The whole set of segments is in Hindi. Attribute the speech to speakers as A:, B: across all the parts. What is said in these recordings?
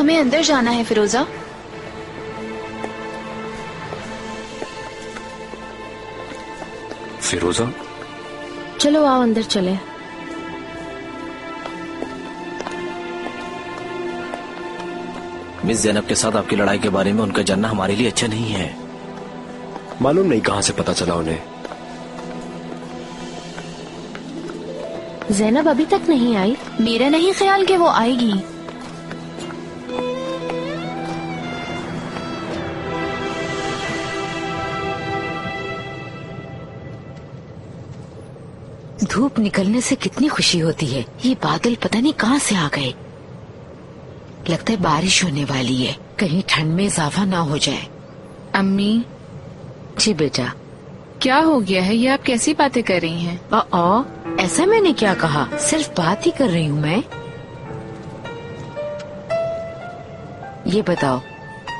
A: हमें अंदर जाना है फिरोजा।
B: फिरोजा,
C: चलो आओ अंदर चले।
D: मिस ज़ैनब के साथ आपकी लड़ाई के बारे में उनका जानना हमारे लिए अच्छा नहीं है।
B: मालूम नहीं कहां से पता चला उन्हें।
C: ज़ैनब अभी तक नहीं आई।
A: मेरा नहीं ख्याल कि वो आएगी।
E: धूप निकलने से कितनी खुशी होती है। ये बादल पता नहीं कहां से आ गए। लगता है बारिश होने वाली है, कहीं ठंड में इजाफा ना हो जाए।
F: अम्मी।
E: जी बेटा।
F: क्या हो गया है? ये आप कैसी बातें कर रही हैं?
E: ऐसा मैंने क्या कहा, सिर्फ बात ही कर रही हूँ मैं। ये बताओ,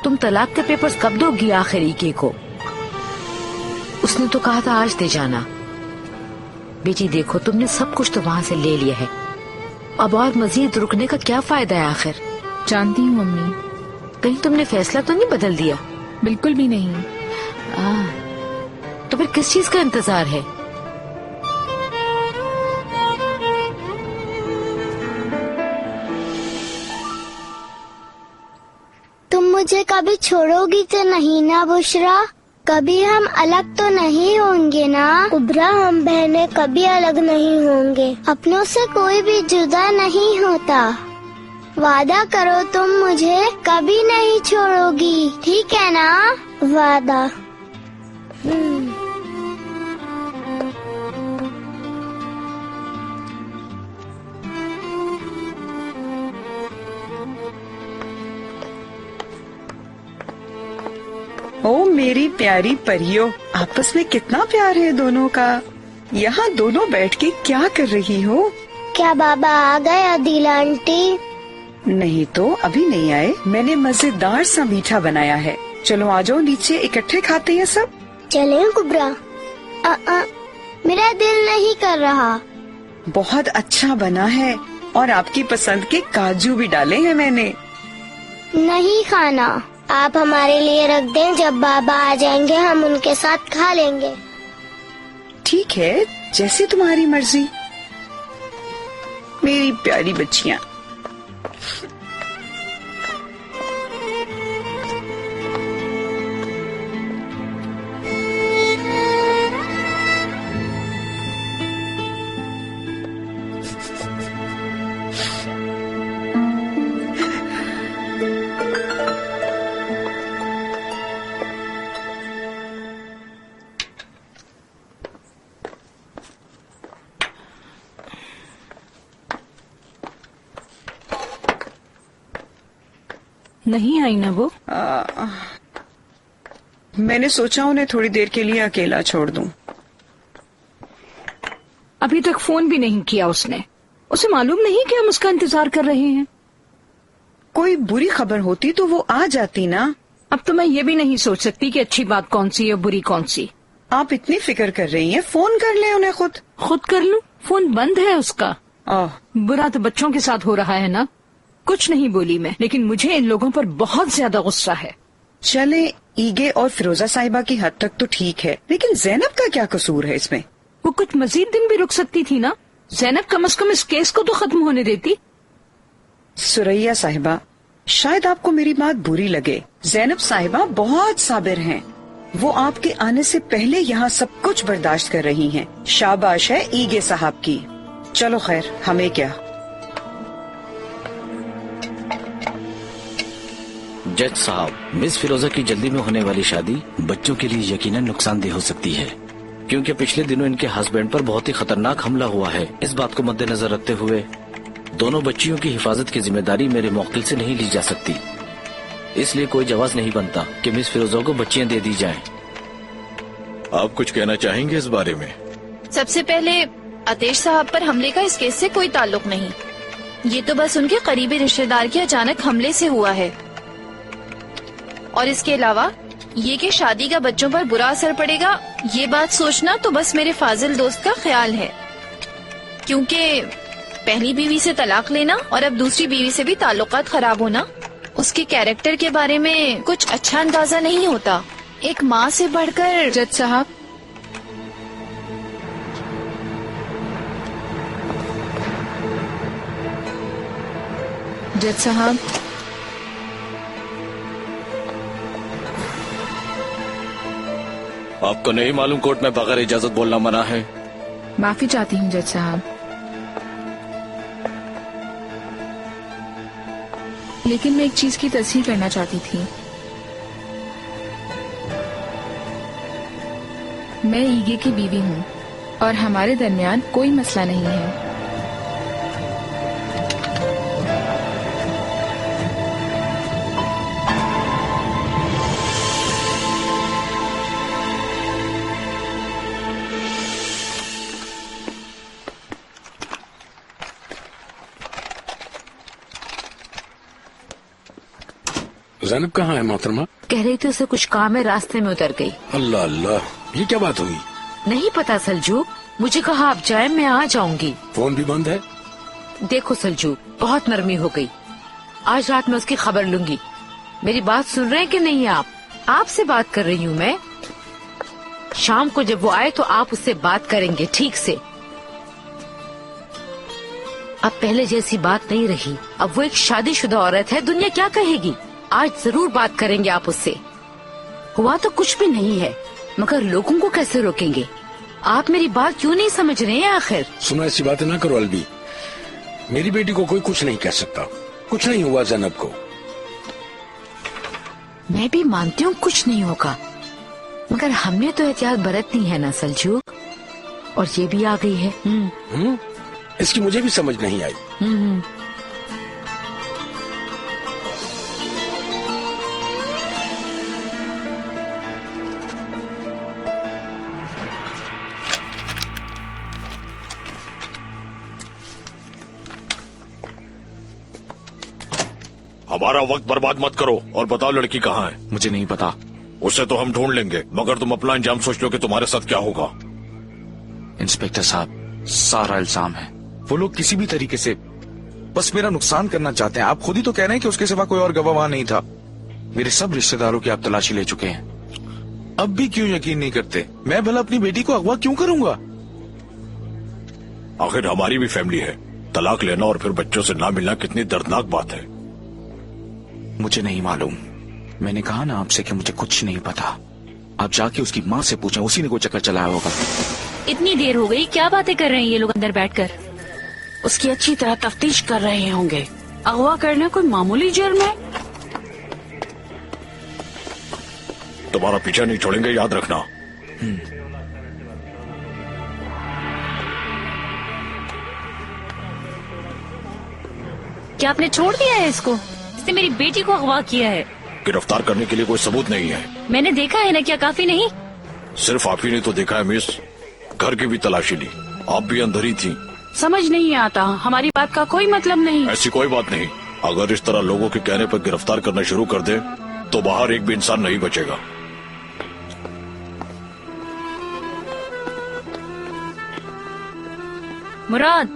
E: तुम तलाक के पेपर्स कब दोगी आखिर ईके को? उसने तो कहा था आज दे जाना। बेटी देखो, तुमने सब कुछ तो वहाँ से ले लिया है, अब और मजीद रुकने का क्या फायदा है आखिर?
F: जानती हूँ मम्मी।
E: कहीं तुमने फैसला तो नहीं बदल दिया?
F: बिल्कुल भी नहीं।
E: तो फिर किस चीज का इंतजार है?
G: तुम मुझे कभी छोड़ोगी तो नहीं ना बुशरा? कभी हम अलग तो नहीं होंगे ना? कुबरा, हम बहनें कभी अलग नहीं होंगे। अपनों से कोई भी जुदा नहीं होता। वादा करो तुम मुझे कभी नहीं छोड़ोगी, ठीक है ना? वादा।
H: ओ मेरी प्यारी परियों, आपस में कितना प्यार है दोनों का। यहाँ दोनों बैठ के क्या कर रही हो?
G: क्या बाबा आ गए अदीला आंटी?
H: नहीं तो अभी नहीं आए। मैंने मजेदार सा मीठा बनाया है। चलो आ जाओ नीचे, इकट्ठे खाते हैं सब।
G: चलें कुबरा? मेरा दिल नहीं कर रहा।
H: बहुत अच्छा बना है और आपकी पसंद के काजू भी डाले हैं मैंने।
G: नहीं खाना, आप हमारे लिए रख दें, जब बाबा आ जाएंगे हम उनके साथ खा लेंगे।
H: ठीक है, जैसे तुम्हारी मर्जी मेरी प्यारी बच्चियाँ।
C: नहीं आई ना वो?
H: मैंने सोचा उन्हें थोड़ी देर के लिए अकेला छोड़ दूं।
C: अभी तक फोन भी नहीं किया उसने। उसे मालूम नहीं कि हम उसका इंतजार कर रहे हैं।
H: कोई बुरी खबर होती तो वो आ जाती ना।
C: अब तो मैं ये भी नहीं सोच सकती कि अच्छी बात कौन सी है और बुरी कौन सी।
H: आप इतनी फिक्र कर रही हैं, फोन कर ले उन्हें। खुद
C: कर लूं? फोन बंद है उसका। बुरा तो बच्चों के साथ हो रहा है ना। कुछ नहीं बोली मैं, लेकिन मुझे इन लोगों पर बहुत ज्यादा गुस्सा है।
H: चले, ईगे और फिरोजा साहिबा की हद तक तो ठीक है, लेकिन ज़ैनब का क्या कसूर है इसमें?
C: वो कुछ मजीद दिन भी रुक सकती थी ना। ज़ैनब कम से कम इस केस को तो खत्म होने देती।
H: सुरैया साहिबा, शायद आपको मेरी बात बुरी लगे, ज़ैनब साहिबा बहुत साबिर हैं। वो आपके आने से पहले यहाँ सब कुछ बर्दाश्त कर रही हैं। शाबाश है ईगे साहब की। चलो खैर, हमें क्या।
D: जज साहब, मिस फिरोजा की जल्दी में होने वाली शादी बच्चों के लिए यकीनन नुकसानदेह हो सकती है, क्योंकि पिछले दिनों इनके हस्बैंड पर बहुत ही खतरनाक हमला हुआ है। इस बात को मद्देनजर रखते हुए दोनों बच्चियों की हिफाजत की जिम्मेदारी मेरे मौकिल से नहीं ली जा सकती। इसलिए कोई जवाब नहीं बनता कि मिस फिरोजा को बच्चियां दे दी जाएं।
B: आप कुछ कहना चाहेंगे इस बारे में?
A: सबसे पहले आतिश साहब पर हमले का इस केस से कोई ताल्लुक नहीं। ये तो बस उनके करीबी रिश्तेदार के अचानक हमले से हुआ है। और इसके अलावा ये कि शादी का बच्चों पर बुरा असर पड़ेगा, ये बात सोचना तो बस मेरे फाजिल दोस्त का ख्याल है। क्योंकि पहली बीवी से तलाक लेना और अब दूसरी बीवी से भी ताल्लुकात खराब होना उसके कैरेक्टर के बारे में कुछ अच्छा अंदाजा नहीं होता। एक माँ से बढ़कर।
F: जज साहब, जज साहब,
B: आपको नहीं मालूम कोर्ट में बगैर इजाजत बोलना मना है?
F: माफी चाहती हूँ जज साहब, लेकिन मैं एक चीज की तस्दीक करना चाहती थी। मैं ईगे की बीवी हूँ और हमारे दरमियान कोई मसला नहीं है।
I: ज़ैनब कहाँ है मोहतरमा?
E: कह रही थी उसे कुछ काम है, रास्ते में उतर गई।
I: अल्लाह अल्लाह, ये क्या बात हुई?
E: नहीं पता सलजूक, मुझे कहा आप जाए, मैं आ जाऊंगी।
I: फोन भी बंद है।
E: देखो सलजूक, बहुत नरमी हो गई। आज रात में उसकी खबर लूंगी। मेरी बात सुन रहे हैं कि नहीं आप? आपसे बात कर रही हूँ मैं। शाम को जब वो आए तो आप उससे बात करेंगे ठीक से। अब पहले जैसी बात नहीं रही। अब वो एक शादीशुदा औरत है, दुनिया क्या कहेगी। आज जरूर बात करेंगे आप उससे। हुआ तो कुछ भी नहीं है, मगर लोगों को कैसे रोकेंगे? आप मेरी बात क्यों नहीं समझ रहे हैं आखिर?
I: सुनो, ऐसी बातें ना करो अलबी। मेरी बेटी को कोई कुछ नहीं कह सकता। कुछ नहीं हुआ ज़ैनब को।
E: मैं भी मानती हूँ कुछ नहीं होगा, मगर हमने तो एहतियात बरतनी है ना सलजूक। और ये भी आ गई है।
I: इसकी मुझे भी समझ नहीं आई।
B: हमारा वक्त बर्बाद मत करो और बताओ लड़की कहाँ है?
J: मुझे नहीं पता।
B: उसे तो हम ढूंढ लेंगे, मगर तुम अपना अंजाम सोच लो कि तुम्हारे साथ क्या होगा।
J: इंस्पेक्टर साहब, सारा इल्जाम है। वो लोग किसी भी तरीके से बस मेरा नुकसान करना चाहते हैं। आप खुद ही तो कह रहे हैं कि उसके सिवा कोई और गवाह नहीं था। मेरे सब रिश्तेदारों की आप तलाशी ले चुके हैं। अब भी क्यों यकीन नहीं करते? मैं भला अपनी बेटी को अगवा क्यों करूंगा?
B: आखिर हमारी भी फैमिली है। तलाक लेना और फिर बच्चों से ना मिलना कितनी दर्दनाक बात है।
J: मुझे नहीं मालूम। मैंने कहा ना आपसे कि मुझे कुछ नहीं पता। आप जाके उसकी माँ से पूछें, उसी ने कोई चक्कर चलाया होगा।
K: इतनी देर हो गई, क्या बातें कर रहे हैं ये लोग अंदर बैठकर?
L: उसकी अच्छी तरह तफ्तीश कर रहे होंगे। अगवा करना कोई मामूली जुर्म है?
B: तुम्हारा पीछा नहीं छोड़ेंगे, याद रखना।
K: क्या आपने छोड़ दिया है इसको? इसने मेरी बेटी को अगवा किया है।
B: गिरफ्तार करने के लिए कोई सबूत नहीं है।
K: मैंने देखा है ना, क्या काफी नहीं?
B: सिर्फ आप ही ने तो देखा है मिस। घर की भी तलाशी ली, आप भी अंदर ही थी।
L: समझ नहीं आता, हमारी बात का कोई मतलब नहीं।
B: ऐसी कोई बात नहीं। अगर इस तरह लोगों के कहने पर गिरफ्तार करना शुरू कर दे तो बाहर एक भी इंसान नहीं बचेगा।
K: मुराद,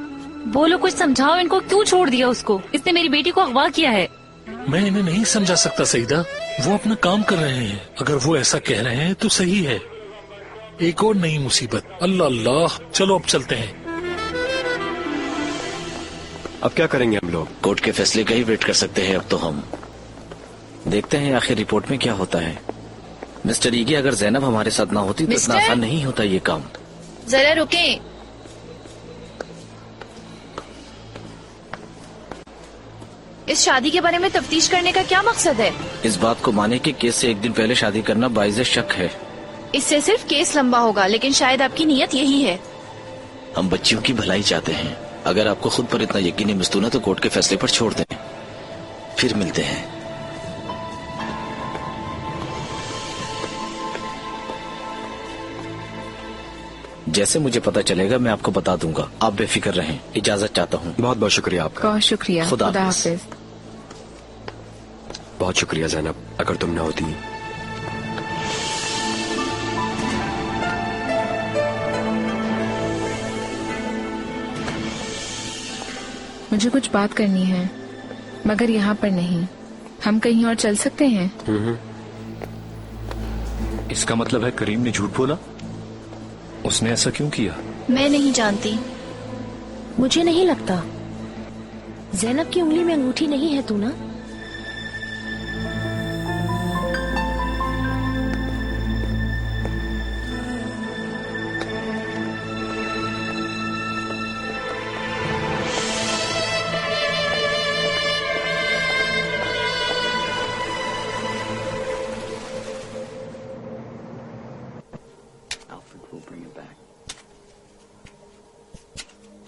K: बोलो, कुछ समझाओ इनको, क्यों छोड़ दिया उसको? इसने मेरी बेटी को अगवा किया है।
M: मैं इन्हें नहीं समझा सकता सईदा, वो अपना काम कर रहे हैं। अगर वो ऐसा कह रहे हैं तो सही है। एक और नई मुसीबत। अल्लाह अल्लाह, चलो अब चलते हैं।
N: अब क्या करेंगे हम लोग?
D: कोर्ट के फैसले का ही वेट कर सकते हैं अब तो हम। देखते हैं आखिर रिपोर्ट में क्या होता है। मिस्टर ईगे, अगर जैनब हमारे साथ ना होती तो इतना आसान नहीं होता ये काम।
A: जरा रुकें। इस शादी के बारे में तफ्तीश करने का क्या मकसद है?
D: इस बात को माने कि केस से एक दिन पहले शादी करना बाइज़े शक है।
A: इससे सिर्फ केस लंबा होगा, लेकिन शायद आपकी नीयत यही है।
D: हम बच्चियों की भलाई चाहते हैं। अगर आपको खुद पर इतना यकीन मस्तून है तो कोर्ट के फैसले पर छोड़ दें, फिर मिलते हैं। जैसे मुझे पता चलेगा मैं आपको बता दूंगा। आप बेफिक्र रहें। इजाजत चाहता हूँ।
N: बहुत बहुत शुक्रिया आपका।
F: बहुत शुक्रिया।
D: खुदा
F: हाफिज।
N: बहुत शुक्रिया ज़ैनब, अगर तुम न होती।
F: मुझे कुछ बात करनी है, मगर यहाँ पर नहीं। हम कहीं और चल सकते हैं?
O: इसका मतलब है करीम ने झूठ बोला? उसने ऐसा क्यों किया?
A: मैं नहीं जानती।
E: मुझे नहीं लगता। ज़ैनब की उंगली में अंगूठी नहीं है तू ना?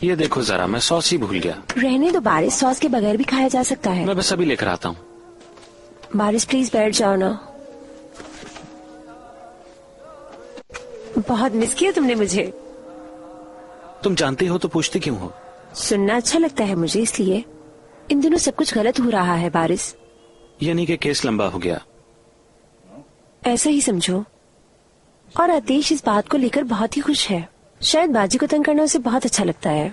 J: ये देखो जरा, मैं सॉस ही भूल गया।
P: रहने दो बारिश, सॉस के बगैर भी खाया जा सकता है।
J: मैं बस अभी लेकर आता हूँ।
P: बारिश प्लीज बैठ जाओ ना। बहुत मिस किया तुमने मुझे।
J: तुम जानती हो तो पूछती क्यों हो?
P: सुनना अच्छा लगता है मुझे, इसलिए। इन दिनों सब कुछ गलत हो रहा है बारिश।
J: यानी कि केस लंबा हो गया?
P: ऐसा ही समझो। और आतिश इस बात को लेकर बहुत ही खुश है। शायद बाजी को तंग करना उसे बहुत अच्छा लगता है,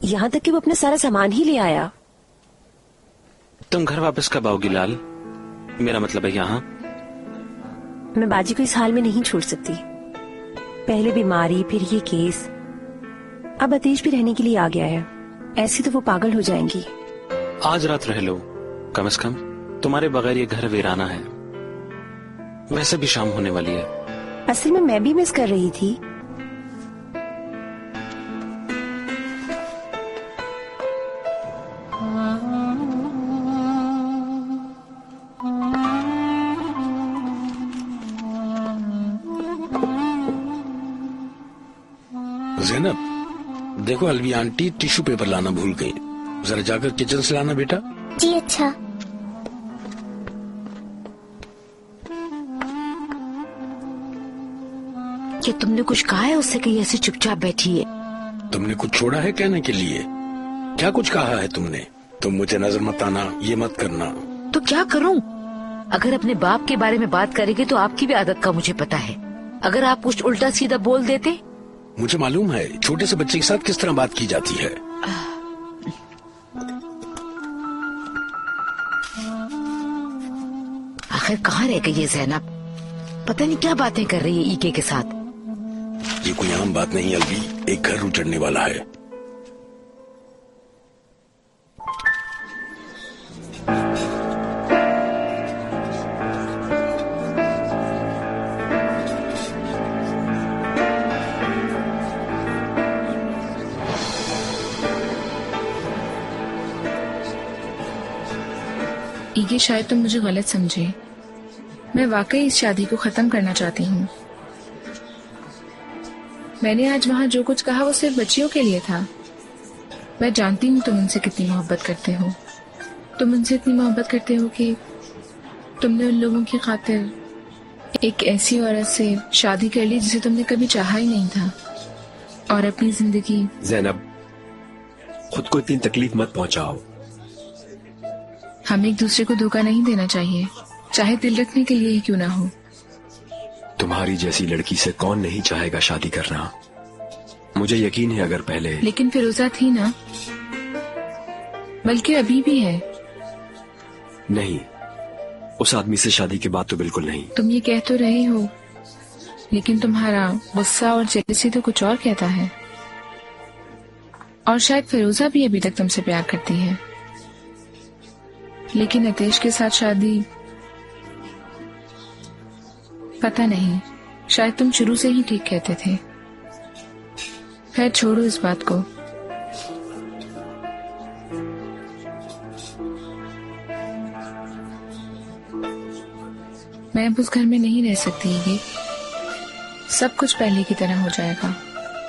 P: यहाँ तक कि वो अपना सारा सामान ही ले आया।
J: तुम घर वापस कब आओगी लाल? मेरा मतलब है यहाँ।
P: मैं बाजी को इस हाल में नहीं छोड़ सकती। पहले बीमारी, फिर ये केस, अब आतिश भी रहने के लिए आ गया है। ऐसे तो वो पागल हो जाएंगी।
J: आज रात रह लो, कम से कम तुम्हारे बगैर ये घर वीराना है। वैसे भी शाम होने वाली है।
P: असल में मैं भी मिस कर रही थी।
I: ज़ैनब, देखो अलवी आंटी टिश्यू पेपर लाना भूल गई। जरा जाकर किचन से लाना बेटा।
G: जी अच्छा।
E: क्या तुमने कुछ कहा है उससे कि ऐसे चुपचाप बैठी है?
I: तुमने कुछ छोड़ा है कहने के लिए? क्या कुछ कहा है तुमने? तुम मुझे नजर मत आना, ये मत करना।
E: तो क्या करूं? अगर अपने बाप के बारे में बात करेंगे तो आपकी भी आदत का मुझे पता है। अगर आप कुछ उल्टा सीधा बोल देते।
I: मुझे मालूम है छोटे से बच्चे के साथ किस तरह बात की जाती है।
E: आखिर कहाँ रह गई ये ज़ैनब? पता नहीं क्या बातें कर रही है ईके के साथ।
I: ये कोई आम बात नहीं अलवी, एक घर उजड़ने वाला है।
F: ईगे, शायद तुम मुझे गलत समझे। मैं वाकई इस शादी को खत्म करना चाहती हूँ। मैंने आज वहाँ जो कुछ कहा वो सिर्फ बच्चियों के लिए था। मैं जानती हूँ तुम उनसे कितनी मोहब्बत करते हो। तुम उनसे इतनी मोहब्बत करते हो कि तुमने उन लोगों की खातिर एक ऐसी औरत से शादी कर ली जिसे तुमने कभी चाहा ही नहीं था, और अपनी जिंदगी।
N: ज़ैनब, खुद को इतनी तकलीफ मत पहुंचाओ।
F: हमें एक दूसरे को धोखा नहीं देना चाहिए, चाहे दिल रखने के लिए ही क्यों ना हो।
N: तुम्हारी जैसी लड़की से कौन नहीं चाहेगा शादी करना? मुझे यकीन है अगर पहले।
F: लेकिन फिरोजा थी ना, बल्कि अभी भी है।
N: नहीं, उस आदमी से शादी के बाद तो बिल्कुल नहीं।
F: तुम ये कह तो रहे हो, लेकिन तुम्हारा गुस्सा और जेलसी तो कुछ और कहता है। और शायद फिरोजा भी अभी तक तुमसे प्यार करती है, लेकिन अतेश के साथ शादी, पता नहीं, शायद तुम शुरू से ही ठीक कहते थे। खैर छोड़ो इस बात को। मैं अब उस घर में नहीं रह सकती। ये सब कुछ पहले की तरह हो जाएगा,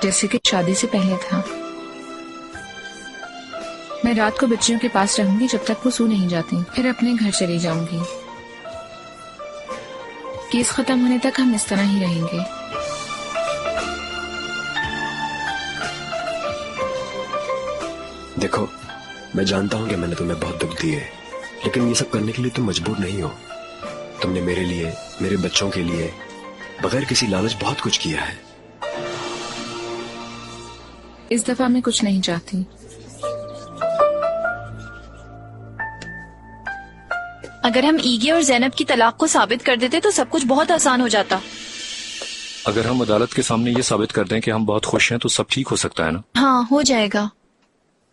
F: जैसे कि शादी से पहले था। मैं रात को बच्चियों के पास रहूंगी जब तक वो सो नहीं जाती, फिर अपने घर चली जाऊंगी। केस खत्म होने तक हम इस तरह ही रहेंगे।
N: देखो, मैं जानता हूँ कि मैंने तुम्हें बहुत दुख दिए, लेकिन ये सब करने के लिए तुम मजबूर नहीं हो। तुमने मेरे लिए, मेरे बच्चों के लिए, बगैर किसी लालच बहुत कुछ किया है।
F: इस दफा मैं कुछ नहीं चाहती।
A: अगर हम ईगे और जैनब की तलाक को साबित कर देते तो सब कुछ बहुत आसान हो जाता।
O: अगर हम अदालत के सामने ये साबित कर दें कि हम बहुत खुश हैं तो सब ठीक हो सकता है ना?
A: हाँ, हो जाएगा।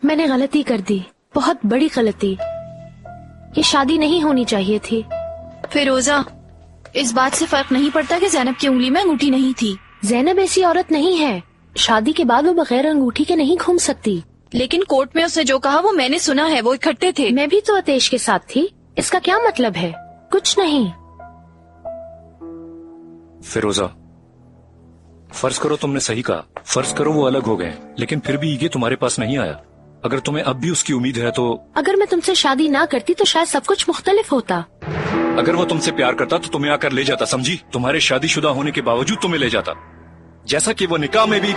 Q: मैंने गलती कर दी, बहुत बड़ी गलती। ये शादी नहीं होनी चाहिए थी।
A: फिरोजा, इस बात से फर्क नहीं पड़ता कि जैनब की उंगली में अंगूठी नहीं थी।
Q: जैनब ऐसी औरत नहीं है, शादी के बाद वो बगैर अंगूठी के नहीं घूम सकती।
A: लेकिन कोर्ट में उसने जो कहा वो मैंने सुना है, वो इकट्ठे थे।
Q: मैं भी तो आतेश के साथ थी, इसका क्या मतलब है? कुछ नहीं।
O: फिरोजा, फर्ज करो तुमने सही कहा, फर्ज करो वो अलग हो गए, लेकिन फिर भी ईगे तुम्हारे पास नहीं आया। अगर तुम्हें अब भी उसकी उम्मीद है तो
Q: अगर मैं तुमसे शादी ना करती तो शायद सब कुछ मुख्तलिफ होता।
O: अगर वो तुमसे प्यार करता तो तुम्हें आकर ले जाता, समझी? तुम्हारे शादीशुदा होने के बावजूद तुम्हें ले जाता, जैसा कि वो निकाह में भी।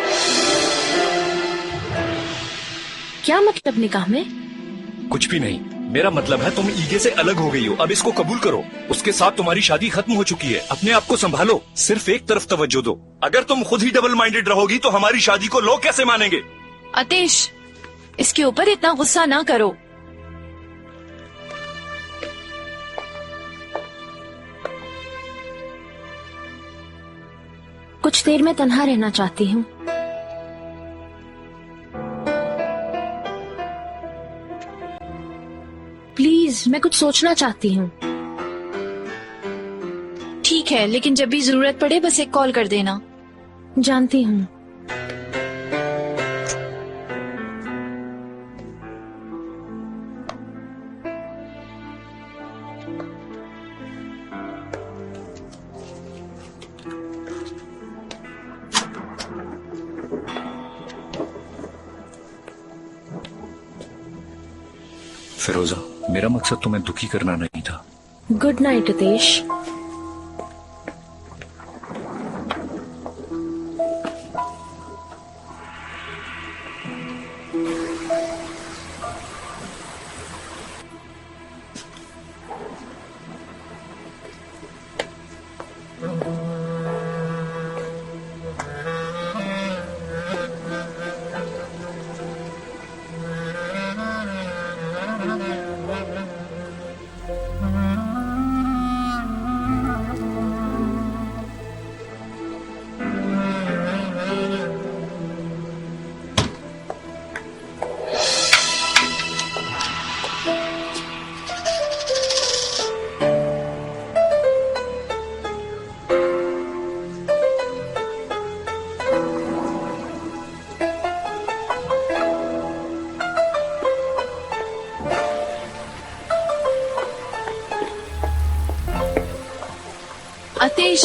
Q: क्या मतलब निकाह में?
O: कुछ भी नहीं, मेरा मतलब है तुम ईगे से अलग हो गई हो, अब इसको कबूल करो। उसके साथ तुम्हारी शादी खत्म हो चुकी है, अपने आप को संभालो, सिर्फ एक तरफ तवज्जो दो। अगर तुम खुद ही डबल माइंडेड रहोगी तो हमारी शादी को लोग कैसे मानेंगे?
A: आतिश, इसके ऊपर इतना गुस्सा ना करो।
Q: कुछ देर में तन्हा रहना चाहती हूँ। प्लीज, मैं कुछ सोचना चाहती हूँ।
A: ठीक है, लेकिन जब भी जरूरत पड़े बस एक कॉल कर देना।
Q: जानती हूँ।
O: फिरोजा, मेरा मकसद तुम्हें दुखी करना नहीं था।
Q: Good night Aatesh.
A: आतिश,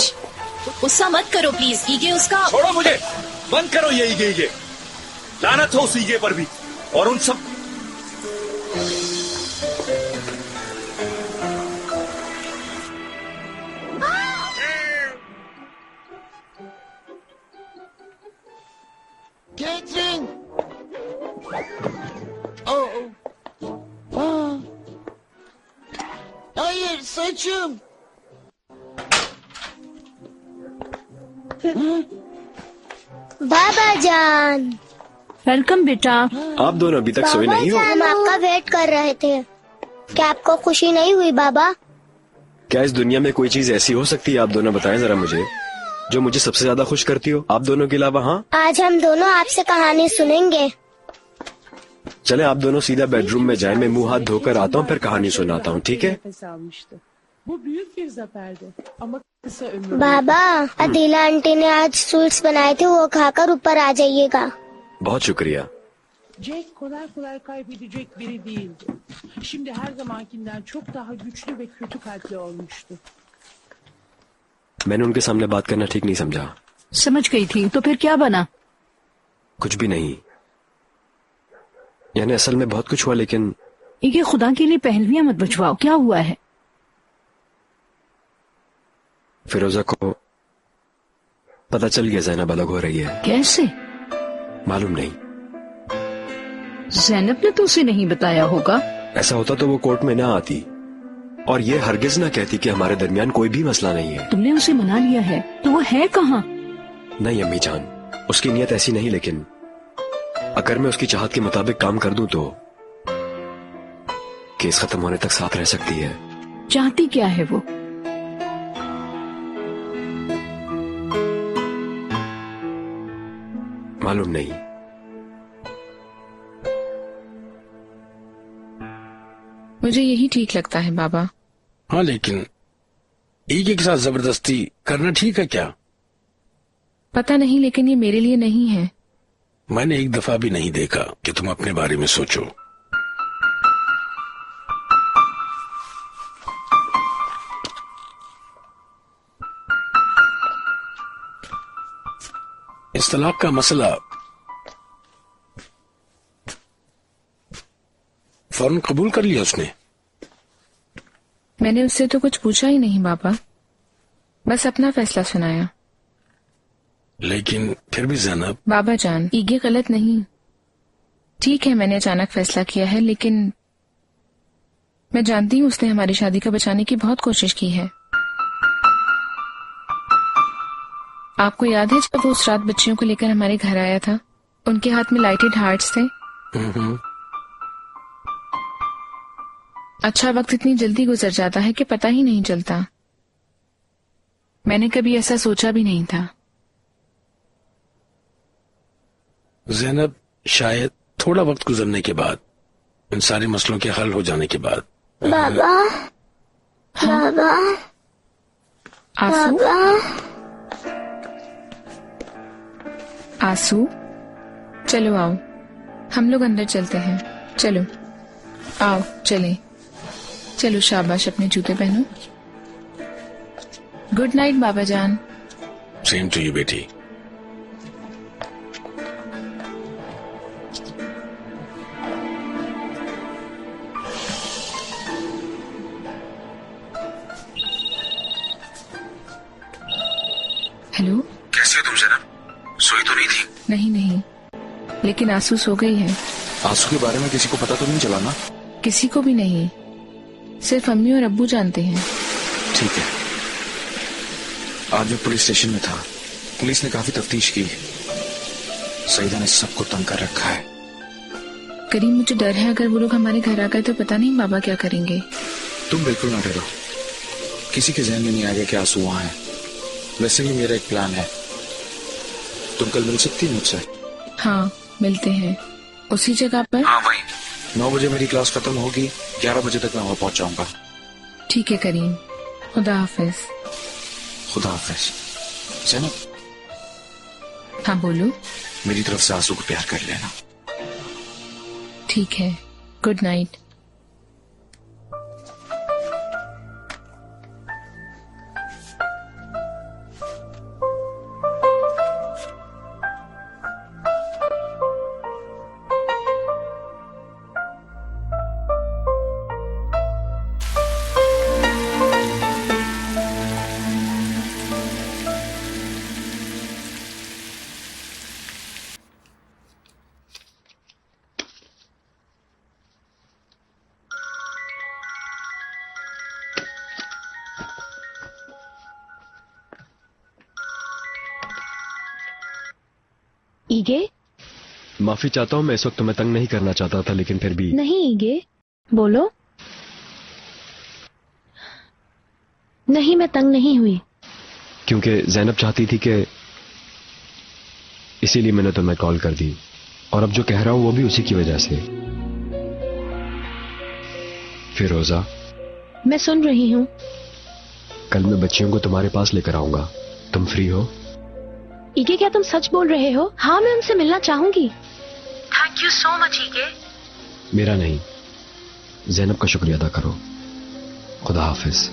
A: गुस्सा मत करो प्लीज। ईगे उसका।
J: छोड़ो मुझे, बंद करो ये ईगे। लानत हो उस ईगे पर भी और उन सब।
R: Catherine! Oh. Hayır, saçım.
G: बाबा जान।
C: वेलकम बेटा।
N: आप दोनों अभी तक सोए नहीं हो?
G: हम आपका वेट कर रहे थे। क्या आपको खुशी नहीं हुई बाबा?
N: क्या इस दुनिया में कोई चीज ऐसी हो सकती है, आप दोनों बताएं जरा मुझे, जो मुझे सबसे ज्यादा खुश करती हो आप दोनों के अलावा? हाँ,
G: आज हम दोनों आपसे कहानी सुनेंगे।
N: चले आप दोनों सीधा बेडरूम में जाएं, मैं मुंह हाथ धोकर आता हूँ, फिर कहानी सुनाता हूँ, ठीक है?
G: बाबा, अदीला आंटी ने आज स्वीट्स बनाए थे, वो खाकर ऊपर आ जाइएगा।
N: बहुत शुक्रिया।
S: Jack kolay kolay kaybedecek biri değildi. Şimdi her zamankinden çok daha güçlü ve kötü kalpli olmuştu.
N: मैंने उनके सामने बात करना ठीक नहीं समझा।
C: समझ गई थी, तो फिर क्या बना?
N: कुछ भी नहीं, यानी असल में बहुत कुछ हुआ, लेकिन
C: ये खुदा के लिए पहलवियां मत बचवाओ। क्या हुआ है?
N: फिरोजा को पता चल गया जैनब अलग हो रही है।
C: कैसे?
N: मालूम नहीं।
C: जैनब ने तो उसे नहीं बताया होगा।
N: ऐसा होता तो वो कोर्ट में ना आती और ये हरगिज ना कहती कि हमारे दरमियान कोई भी मसला नहीं है।
C: तुमने उसे मना लिया है, तो वो है कहाँ?
N: नहीं अम्मी जान, उसकी नीयत ऐसी नहीं, लेकिन अगर मैं उसकी चाहत के मुताबिक काम कर दूं तो केस खत्म होने तक साथ रह सकती है।
C: चाहती क्या है वो?
N: मालूम नहीं।
F: मुझे यही ठीक लगता है बाबा।
I: हाँ, लेकिन ईगे के साथ जबरदस्ती करना ठीक है क्या?
F: पता नहीं, लेकिन ये मेरे लिए नहीं है।
I: मैंने एक दफा भी नहीं देखा कि तुम अपने बारे में सोचो। इस तलाक का मसला फौरन कबूल कर लिया उसने?
F: मैंने उससे तो कुछ पूछा ही नहीं बाबा, बस अपना फैसला सुनाया।
I: लेकिन फिर भी ज़ैनब।
F: बाबा जान, ईगे गलत नहीं। ठीक है, मैंने अचानक फैसला किया है, लेकिन मैं जानती हूँ उसने हमारी शादी का बचाने की बहुत कोशिश की है। आपको याद है जब वो उस रात बच्चियों को लेकर हमारे घर आया था? उनके हाथ में लाइटेड हार्ट्स थे। अच्छा वक्त इतनी जल्दी गुजर जाता है कि पता ही नहीं चलता। मैंने कभी ऐसा सोचा भी नहीं था।
I: ज़ैनब, शायद थोड़ा वक्त गुजरने के बाद, इन सारे मसलों के हल हो जाने के बाद।
G: बाबा,
F: हाँ?
G: बाबा,
F: आंसू,
G: बाबा।
F: आंसू, चलो आओ, हम लोग अंदर चलते हैं। चलो आओ, चलें। चलो शाबाश, अपने जूते पहनो। गुड नाइट बाबा जान।
I: सेम टू यू बेटी।
F: हेलो,
J: कैसी हो तुम ज़ैनब? सोई तो नहीं थी?
F: नहीं, लेकिन आंसू सो गई है।
J: आंसू के बारे में किसी को पता तो नहीं चला ना?
F: किसी को भी नहीं, सिर्फ अम्मी और अब्बू जानते हैं।
J: ठीक है। आज मैं पुलिस स्टेशन में था। पुलिस ने काफी तफ्तीश की। सईदा ने सबको तंग कर रखा है।
F: करीम, मुझे डर है अगर वो लोग हमारे घर आ गए तो पता नहीं बाबा क्या करेंगे।
J: तुम बिल्कुल ना डरो। किसी के जहन में नहीं आएगा कि आंसू वहां है। वैसे भी मेरा एक प्लान है। तुम कल मिल सकती है मुझसे?
F: हाँ, मिलते हैं। उसी जगह पर?
J: हाँ, वहीं। 9 बजे मेरी क्लास खत्म होगी, 11 बजे तक मैं वहां पहुंच जाऊंगा।
F: ठीक है करीम, खुदा हाफिज।
J: खुदा हाफिज। ज़ैनब।
F: हाँ बोलो।
J: मेरी तरफ से आंसू को प्यार कर लेना।
F: ठीक है, गुड नाइट।
Q: ईगे,
N: माफी चाहता हूँ, मैं इस वक्त तुम्हें तंग नहीं करना चाहता था, लेकिन फिर भी।
Q: नहीं ईगे, बोलो। नहीं, मैं तंग नहीं हुई।
N: क्योंकि ज़ैनब चाहती थी कि, इसीलिए मैंने तुम्हें कॉल कर दी। और अब जो कह रहा हूं वो भी उसी की वजह से। फिरोजा,
Q: मैं सुन रही हूँ।
N: कल मैं बच्चियों को तुम्हारे पास लेकर आऊंगा। तुम फ्री हो?
Q: ईगे, क्या तुम सच बोल रहे हो? हाँ, मैं उनसे मिलना चाहूंगी। थैंक यू सो मच ईगे।
N: मेरा नहीं, ज़ैनब का शुक्रिया अदा करो। खुदा हाफिज।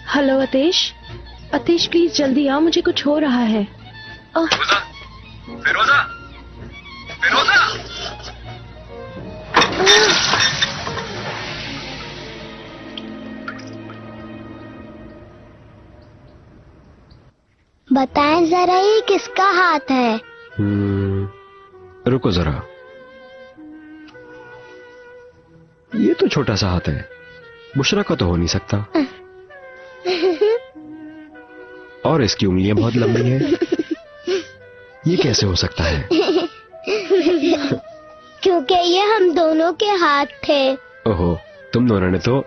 Q: हेलो अतेश, अतेश प्लीज जल्दी आओ, मुझे कुछ हो रहा है।
O: फिरोजा, फिरोजा।
G: बताएं जरा ये किसका हाथ है?
N: रुको जरा, ये तो छोटा सा हाथ है, बुशरा का तो हो नहीं सकता। और इसकी उंगलियां बहुत लंबी हैं, ये कैसे हो सकता है?
G: क्योंकि ये हम दोनों के हाथ थे।
N: ओहो, तुम दोनों ने तो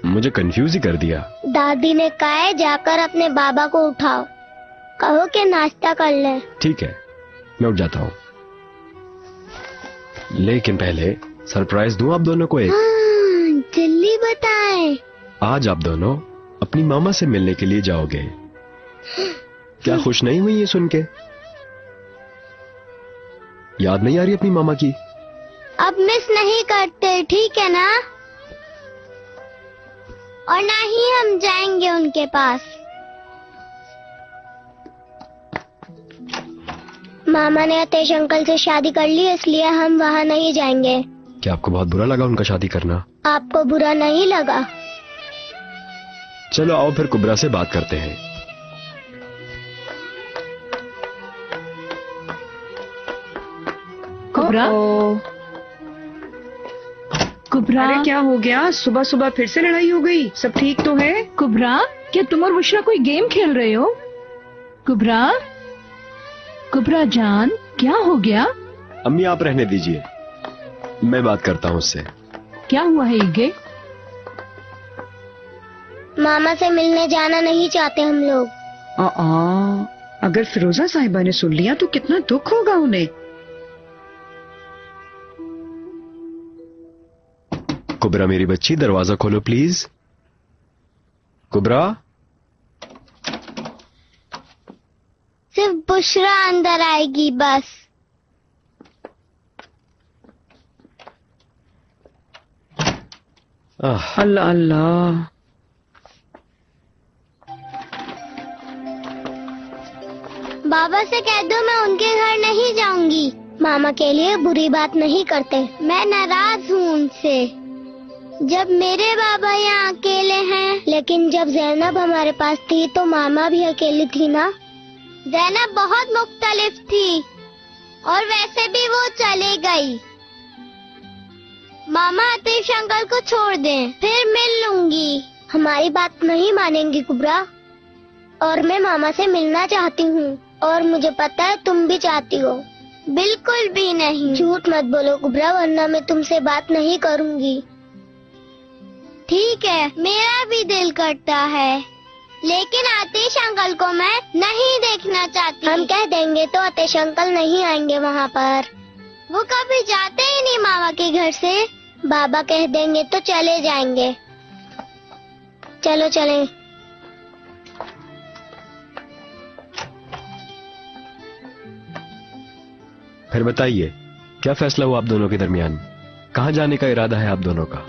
N: मुझे कंफ्यूज ही कर दिया।
G: दादी ने कहा है जाकर अपने बाबा को उठाओ, कहो कि नाश्ता कर ले।
N: ठीक है, मैं उठ जाता हूँ, लेकिन पहले सरप्राइज दूं आप दोनों को एक।
G: जल्दी बताएं।
N: आज आप दोनों अपनी मामा से मिलने के लिए जाओगे। क्या खुश नहीं हुई ये सुन के? याद नहीं आ रही अपनी मामा की?
G: अब मिस नहीं करते, ठीक है ना? और ना ही हम जाएंगे उनके पास। मामा ने अतेश अंकल से शादी कर ली, इसलिए हम वहाँ नहीं जाएंगे।
N: क्या आपको बहुत बुरा लगा उनका शादी करना?
G: आपको बुरा नहीं लगा?
N: चलो आओ फिर कुबरा से बात करते हैं।
C: कुबरा, कुबरा,
H: अरे क्या हो गया? सुबह सुबह फिर से लड़ाई हो गई? सब ठीक तो है?
C: कुबरा, क्या तुम और बुशरा कोई गेम खेल रहे हो? कुबरा, कुबरा जान, क्या हो गया?
N: अम्मी आप रहने दीजिए, मैं बात करता हूँ उससे।
C: क्या हुआ है ईगे?
G: मामा से मिलने जाना नहीं चाहते हम लोग।
H: अगर फिरोजा साहिबा ने सुन लिया तो कितना दुख होगा उन्हें।
N: कुबरा मेरी बच्ची, दरवाजा खोलो प्लीज। कुबरा,
G: सिर्फ बुशरा अंदर आएगी बस।
H: अल्लाह अल्लाह।
G: बाबा से कह दो मैं उनके घर नहीं जाऊंगी। मामा के लिए बुरी बात नहीं करते, मैं नाराज हूँ उनसे। जब मेरे बाबा यहाँ अकेले हैं, लेकिन जब जैनब हमारे पास थी तो मामा भी अकेली थी ना। जैनब बहुत मुख्तलिफ थी और वैसे भी वो चली गई। मामा अतीश अंकल को छोड़ दें, फिर मिल लूंगी। हमारी बात नहीं मानेंगी कुबरा, और मैं मामा से मिलना चाहती हूँ, और मुझे पता है तुम भी चाहती हो। बिल्कुल भी नहीं। झूठ मत बोलो कुबरा, वरना मैं तुमसे बात नहीं करूँगी। ठीक है, मेरा भी दिल करता है, लेकिन आतिश अंकल को मैं नहीं देखना चाहती। हम कह देंगे तो आतिश अंकल नहीं आएंगे वहाँ पर। वो कभी जाते ही नहीं मामा के घर से। बाबा कह देंगे तो चले जाएंगे। चलो चलें।
N: फिर बताइए क्या फैसला हुआ आप दोनों के दरमियान? कहाँ जाने का इरादा है आप दोनों का?